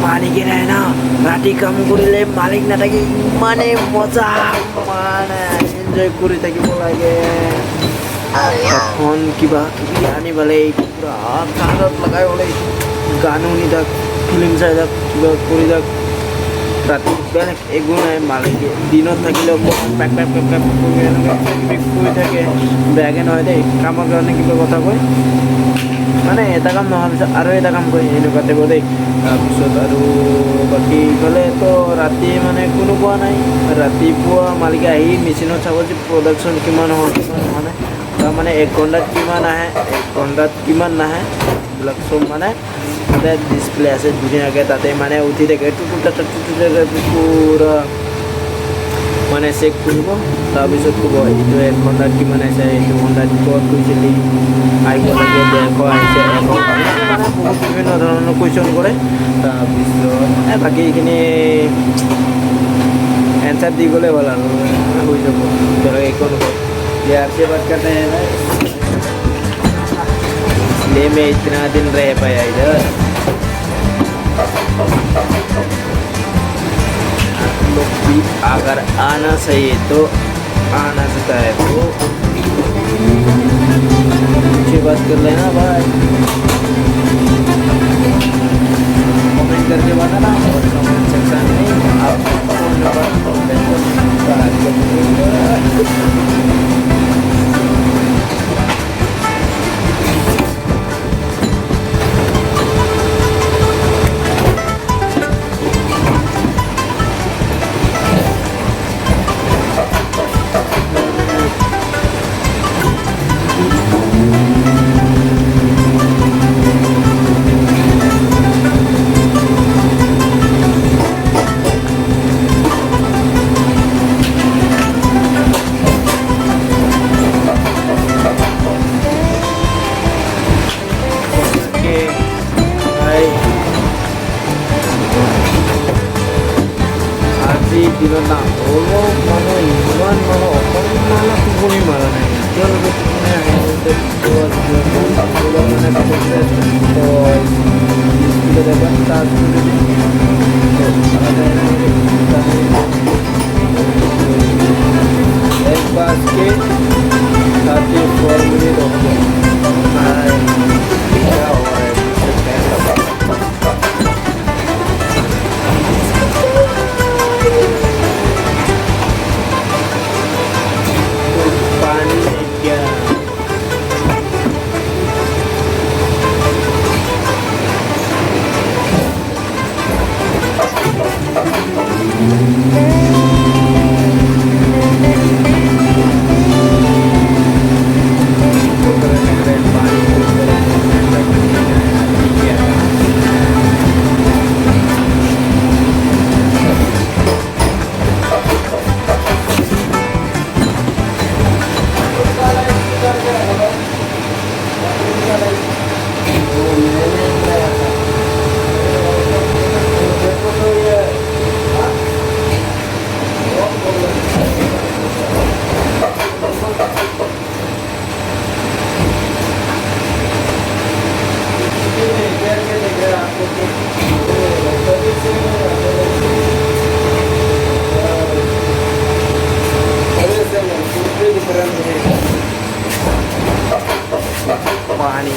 মালিকেৰাই ন ৰাতি কাম কৰিলে মালিক নাথাকে ইমানে মজা মানে এনজয় কৰি থাকিব লাগে এখন কিবা কিবি আনিব লাগে পুৰা কাণত লগাই বোলে গান শুনি থাক ফিল্ম চাই থাক কিবা কৰি থাক ৰাতি বেলেগ একো নাই মালিকে দিনত থাকিলেও পেক পেক পেক পেক কৰি এনেকৈ কৰি থাকে বেয়াকৈ নহয় দেই কামৰ কাৰণে কিবা কথা কয় মানে এটা কাম নোহোৱাৰ পিছত আৰু এটা কাম কৰি এনেকুৱা থাকিব দেই তাৰপিছত আৰু বাকী ইফালেতো ৰাতি মানে কোনো পোৱা নাই ৰাতিপুৱা মালিকে আহি মেচিনত চাব যে প্ৰডাকশ্যন কিমান হ'ল কিমান হোৱা নাই তাৰমানে 1 ঘণ্টাত কিমান আহে 1 ঘণ্টাত কিমান নাহে এইবিলাক চব মানে তাতে ডিছপ্লে আছে ধুনীয়াকৈ তাতে মানে উঠি থাকে পুৰা মানে চেক কৰিব তাৰপিছত ক'ব এইটো 1 ঘণ্টাত কিমান আহিছে এইটো ঘণ্টাত ক'ত গৈছিলি আহিব লাগে 150 আহিছে 100 মানে বহুত বিভিন্ন ধৰণৰ কুৱেশ্যন কৰে তাৰপিছত বাকী এইখিনি एंसर दी गले वाला हो যাব चलो एक और यार से बात करते हैं ना इसलिए मैं इतना दिन रह पाया इधर लोग भी अगर आना चाहिए तो आना सकता है तो मुझे बात कर लेना भाई कमेंट करके बताना और कमेंट सेक्शन में आप फोन नंबर দিনৰ নাম অলপ মানুহ ইমান মানুহ অকণমান টোপনি মাৰা নাই এতিয়ালৈকে টোপনি আহে एक बार के 34 मिनट हो गए क्या हो रहा है पानी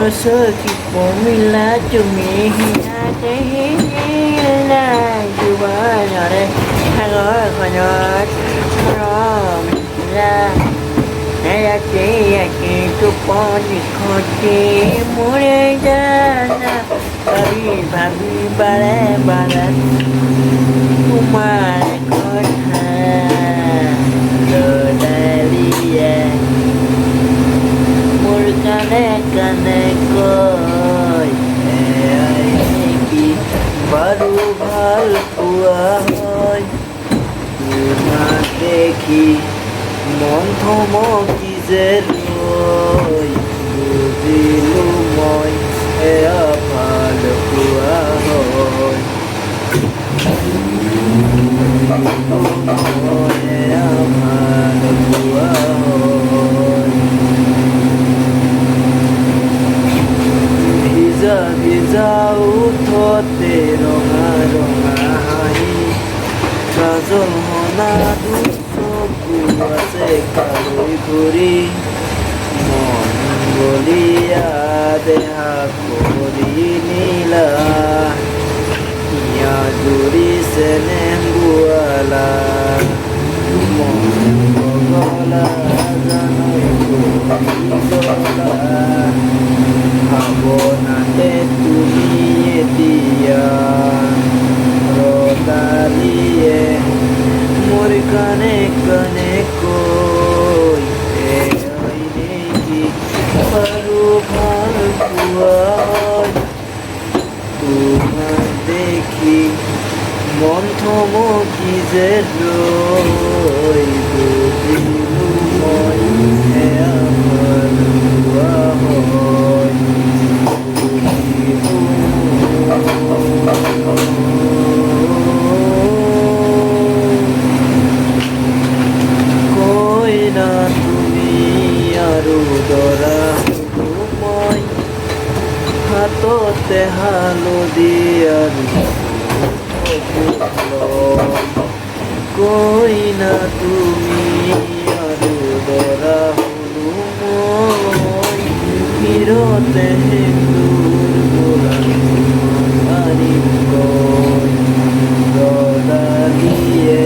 rasa kita mila cumi hati hina juga nyare halo kanyat rom la ayati yaki tu poni khoti mure jana kari bhabi bare bare tumar kotha lo daliya murkan কানে কয় কি বাৰু ভাল পোৱা হয় তোমাক দেখি মন থমকি যে ৰয় বুজিলো মই এয়া ভাল পোৱা হয় এয়া ভাল পোৱা হয় ভিজা ভিজা উঠতে ৰঙা ৰঙা হাঁহি কাজল হনা চকু আছে কালৈ ঘূৰি মন বলিয়া দেহা কৰি নীলা ইয়া জুৰিছে নেগুৱালা মন বগলা জানৈ গলা ভাৱনাতে তুমি এতিয়া ৰদালিয়ে মোৰ কানে কানে কৈ নেকি বাৰু ভাল পোৱা হয় তোমাক দেখি মন থমকি যে ৰৈ বুজিলো মই এয়া ভাল পোৱা হয় কৈ না তুমি আৰু দৰা মই হাততে হালধি আৰু কৈ না তুমি আৰু দৰা হলো মই হিৰতে সেন্দুৰ মাৰিম গৈ ৰদালিয়ে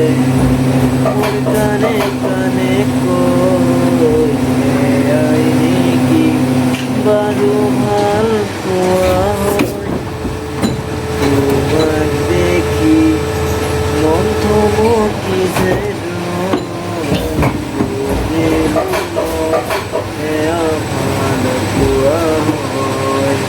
মোৰ কানে কানে কৈ নেকি বাৰু ভাল পোৱা হয় তোমাক দেখি মন থমকি যে এয়া ভাল পোৱা হয়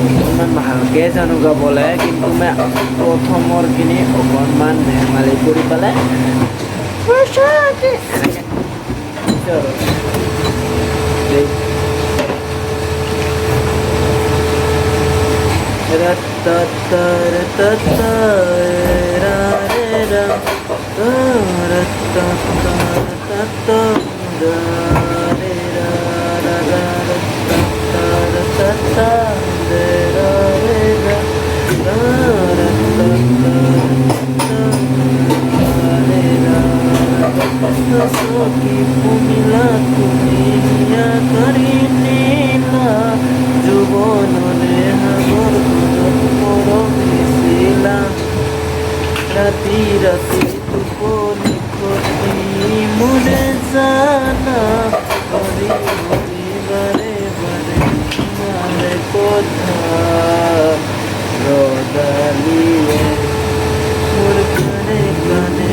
অকণমান ভালকৈ জানো গাবলৈ কিন্তু মই প্ৰথমৰখিনি অকণমান ধেমালি কৰি পেলাই ৰাতি ৰাতি টোপনি খতি মনে জানা হৰি হৰি বাৰে বাৰে তোমাৰে কথা ৰদালিয়ে মোৰ কানে কানে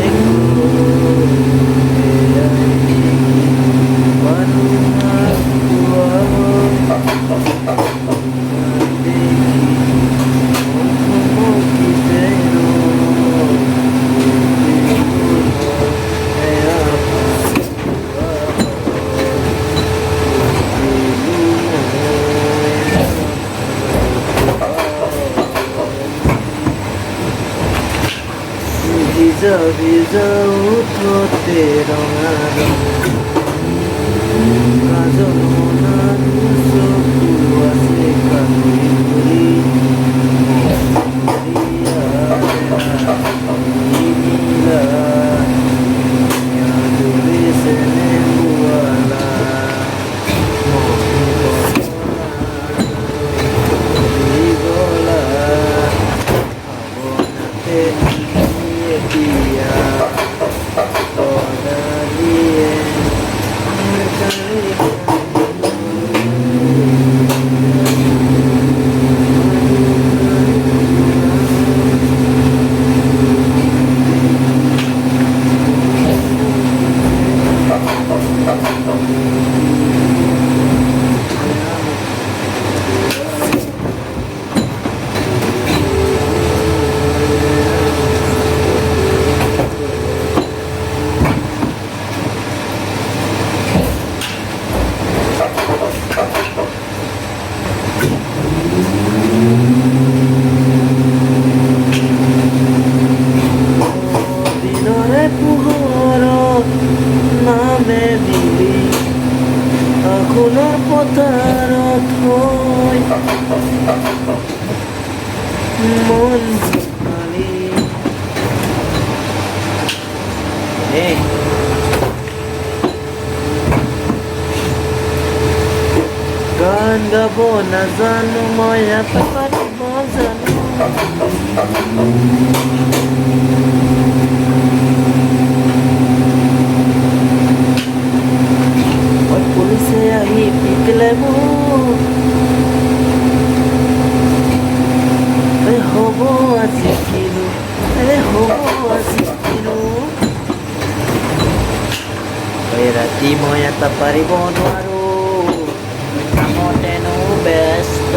ভিজা ভিজা উঠতে ৰঙা কাজল মনা চকু আছে কালৈ ঘূৰি নীলা জুৰিছে নেগুৱালা গলা ভাৱনাতে এতিয়া ৰদালিয়ে মোৰ কানে है गान गाबो नाजानो मया पारिब जानो पुलिसे आही पिटले মোক হ'ব আজি কিনো হ'ব আজি কিনো ৰাতি মই এটা পাৰিব নোৱাৰোঁ কামতেনো ব্যস্ত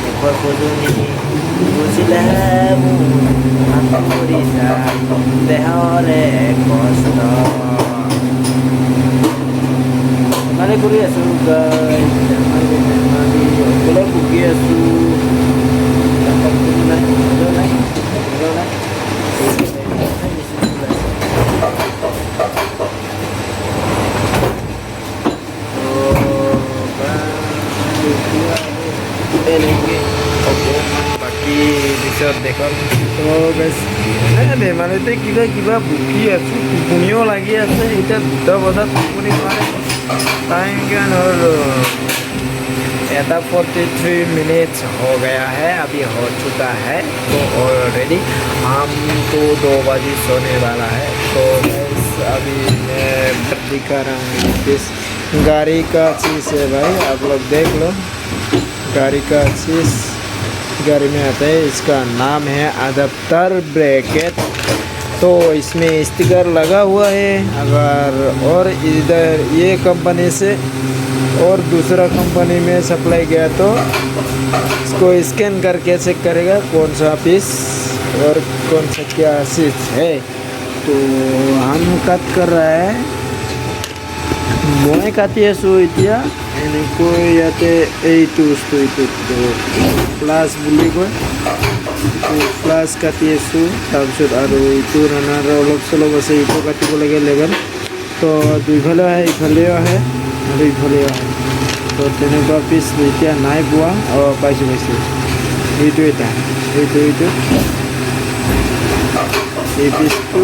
মুখৰ খোজনি বুজিলে মোৰ কৰি যায় দেহৰে কষ্ট ধেমালি কৰি আছোঁ ধেমালি অকলে ভুগি আছোঁ নাই বাকী পিছত দেখোন ধেমালিতে কিবা কিবা ভুগি আছোঁ টোপনিও লাগি আছে এতিয়া 2টা বজাত টোপনি মাৰে टाइम क्या एटा 43 मिनट्स हो गया है अभी हो चुका है तो ऑलरेडी हम तो 2 बजे सोने वाला है तो अभी मैं दिखा रहा हूँ इस गाड़ी का चीज़ है भाई आप लोग देख लो गाड़ी का चीज़ गाड़ी में आता है इसका नाम है अडाप्टर ब्रेकेट तो इसमें स्टिकर लगा हुआ है अगर और इधर ये कंपनी से और दूसरा कंपनी में सप्लाई गया तो इसको स्कैन करके चेक करेगा कौन सा पीस और कौन सा क्या चीज़ है तो हम कट कर रहा है मैं काटी आছোঁ এতিয়া এনেকৈ ইয়াতে এইটো বস্তু এইটো প্লাছ বুলি কয় প্লাছ কাটি আছোঁ তাৰপিছত আৰু এইটো ৰানাৰ অলপ চলপ আছে এইটো কাটিব লাগে লেবেল তো দুইফালেও আহে ইফালেও আহে আৰু ইফালেও আহে তো তেনেকুৱা পিচ এতিয়া নাই পোৱা পাইছোঁ এইটো এটা এইটো এই পিচটো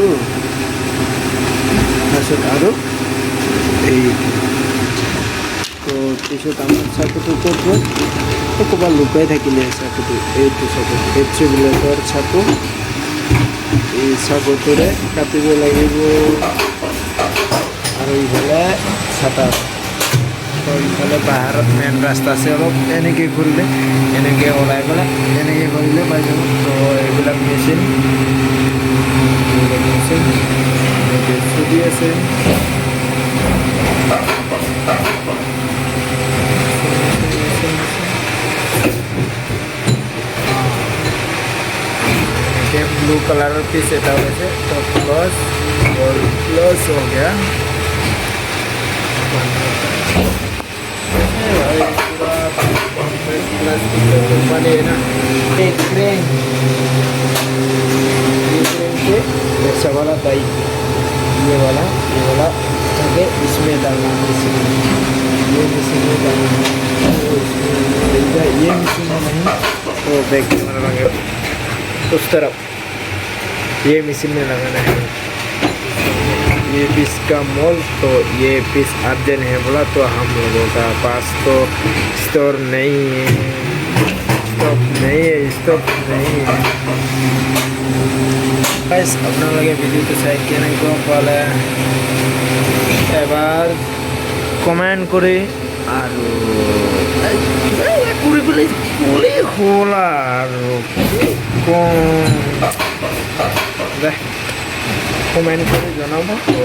তাৰপিছত আৰু এইটো তো পিছত আমাৰ চাকুটো ক'ত গ'ল তো ক'ৰবাত লুকাই থাকিলে চাকুটো এইটো চাকু এইচ ব্লেডৰ চাকু এই চাকুটোৰে কাটিব লাগিব আৰু ইফালে চাটা তো ইফালে বাহিৰত মেইন ৰাস্তা আছে অলপ এনেকৈ ঘূৰিলে এনেকৈ ওলাই পেলাই এনেকৈ কৰিলে পাই যাব তো এইবিলাক মেচিন চুটি আছে ब्लू कलर पीस एटा वैसे तो प्लस और प्लस हो गया बने ना एक क्रेन के ऐसा वाला दाई ये वाला आगे इसमें डालना ये मशीन में डालना ये मशीन में नहीं तो बैक कैमरा लगे उस तरफ ये मशीन में लगाना है ये पीस का मोल तो ये पीस अर्जेंट है बोला तो हम लोगों का पास तो स्टॉक नहीं है गाइस अपना लगे वीडियो तो चाই কেনেকুৱা পালে এবাৰ কমেন্ট কৰি আৰু কৰি পেলাই ক'লে হ'ল আৰু কমেন্ট কৰি জনাব তো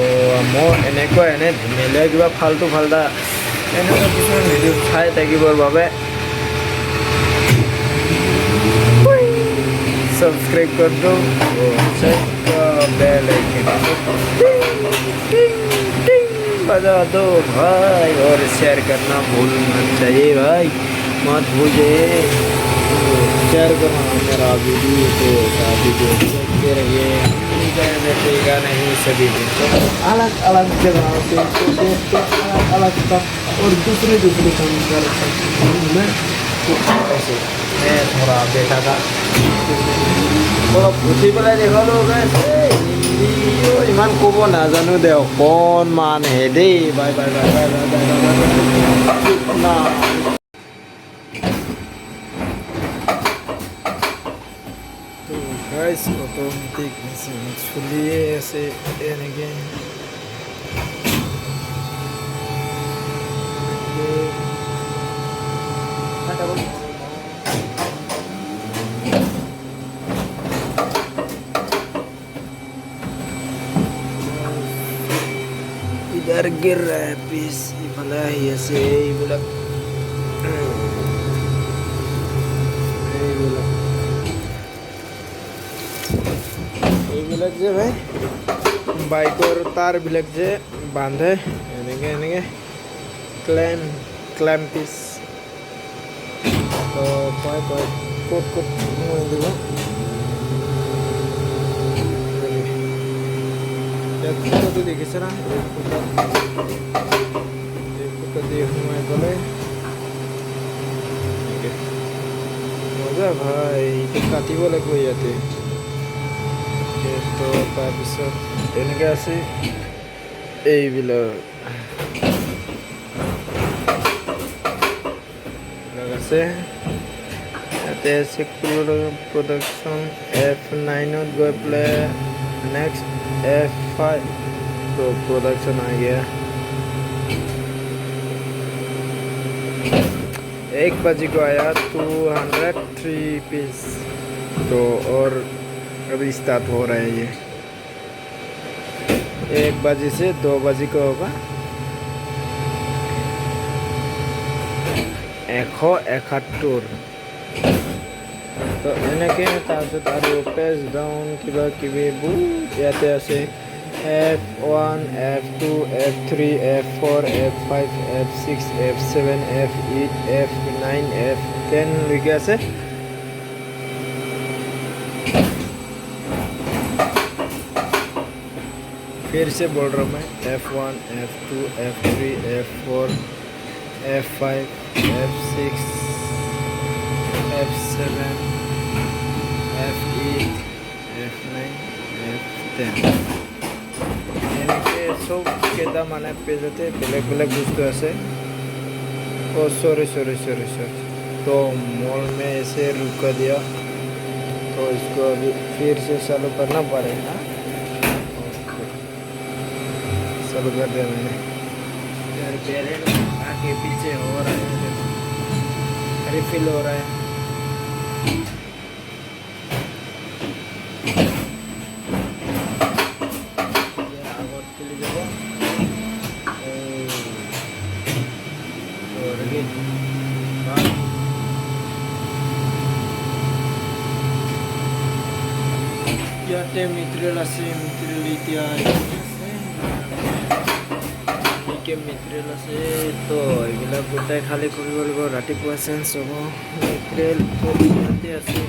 মই এনেকুৱা ধুনীয়া কিবা ফাল্টু এনেকুৱা কিছুমান ভিডিঅ' চাই থাকিবৰ বাবে सब्सक्राइब कर दो बेल आइकन बजा दो भाई और शेयर करना भूलना चाहिए भाई मत भूलिए शेयर करना मेरा वीडियो को देखते रहिए बैठेगा नहीं सभी दिन तो अलग अलग जगह पे अलग और दूसरे काम कर सकते हैं मैं थोड़ा बेटा का অলপ উঠি পেলাই দেখালোঁ হিন্দীও ইমান ক'ব নাজানো দে অকণমানহে দেই bye bye bye bye bye bye bye না তো গাইছ অট'মেটিক মেচিন চলিয়ে আছে এনেকৈ इधर गिर रहा है पीस इफाले आহি আছে এইবিলাক এইবিলাক যে ভাই বাইকৰ তাৰবিলাক যে বান্ধে এনেকৈ এনেকৈ ক্লেম পিচ তো কয় ক'ত ক'ত মই দিব ফটো দেখিছে না এই ফটো দিয়ে সোমাই গ'লে মজা ভাই এইটো কাটিব লাগিব ইয়াতে তো তাৰপিছত এনেকৈ আছে এইবিলাক আছে ইয়াতে আছে প্ৰডাকশ্যন F9 গৈ পেলাই नेक्स्ट F5 तो प्रोडक्शन आ गया 1 बजे को आया 203 पीस तो और अभी स्टार्ट हो रहा है ये 1 बजे से 2 बजे को होगा 171 তো এনেকৈ তাৰপিছত আৰু পেজ ডাউন কিবা কিবি বহুত ইয়াতে আছে F1 F2 F3 F4 F5 F6 F7 F8 F9 F10 লৈকে আছে फिर से बोल रहा हूँ मैं F1 F2 F3 F4 F5 F6 F7 F8 F9 F10 এনেকৈ চব কেইটা মানে পেজতে বেলেগ বেলেগ বস্তু আছে ओ सॉरी तो मॉल में ऐसे रुका दिया तो इसको अभी फिर से चालू करना पड़ेगा चालू कर दिया मैंने यार पहले आगे पीछे हो रहा है रिफिल हो रहा है ইয়াতে মেটেৰিয়েল আছে মেটেৰিয়েল এতিয়া মেটেৰিয়েল আছে তো এইবিলাক গোটাই খালী কৰিব লাগিব ৰাতিপুৱা চেঞ্জ হ'ব মেটেৰিয়েল ইয়াতে আছে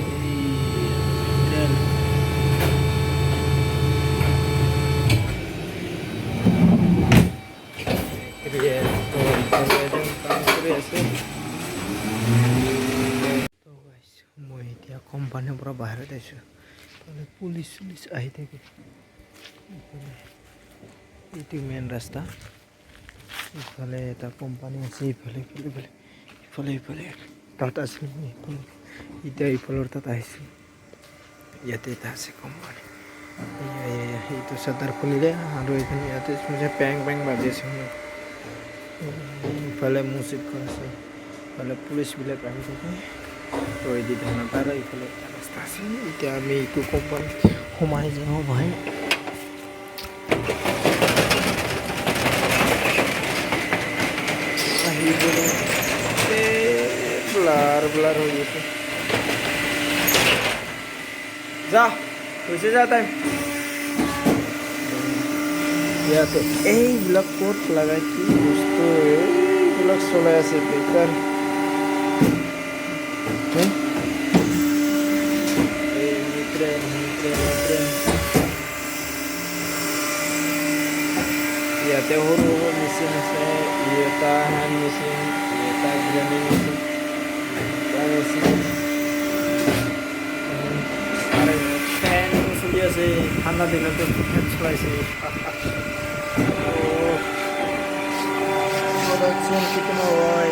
মই এতিয়া কোম্পানীৰ পৰা বাহিৰত আহিছোঁ পুলিচ আহি থাকে এইটো মেইন ৰাস্তা ইফালে এটা কোম্পানী আছে ইফালে তাত আছিল এতিয়া ইফালৰ তাত আহিছোঁ ইয়াতে এটা আছে কোম্পানী এইটো চাদাৰ খুলিলে আৰু এইখিনি ইয়াতে পেং বাজি আছে ইফালে মুচিদখন আছে ইফালে পুলিচবিলাক আহি থাকে তো এই ধৰণৰ তাৰ ইফালে ৰাস্তা আছে এতিয়া আমি এইটো কোম্পানী সোমাই যাওঁ ভাই ব্লাৰ হৈ গৈছে যা হৈছে যা টাইম ইয়াতে এইবিলাক ক'ত লগাই কি বস্তু এইবিলাক চলাই আছে বেকাৰ ইয়াতে সৰু সৰু মেচিন আছে এটা হেণ্ড মেচিন এটা গ্ৰাইণ্ডিং মেচিন ঠাণ্ডা দিনতো ফেন চলাইছে প্ৰডাকশ্যন কিতনা হয়